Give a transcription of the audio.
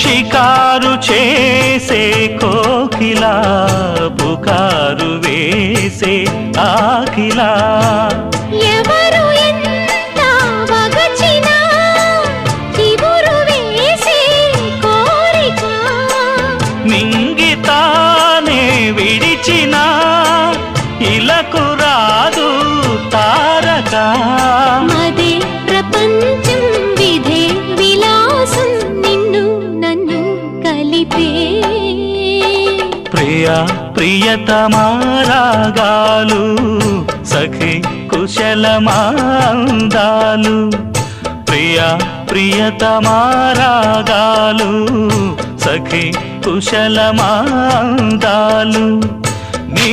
షికారు చేసే కోకిలా పుకారు వేసే ఆకిలా ఎవరు ఎంత వగచినా చిగురు వేసే కోరిక మింగితానే విడిచినా ఇలకు రాదు తారక మదే ప్రపంచం విధే విలాసం నిన్ను నన్ను కలిపే ప్రియ ప్రియతమారాగాలు సఖి కుశలమాందాలు ప్రియ ప్రియతమారాగాలు సఖి కుశలమాందాలు నీ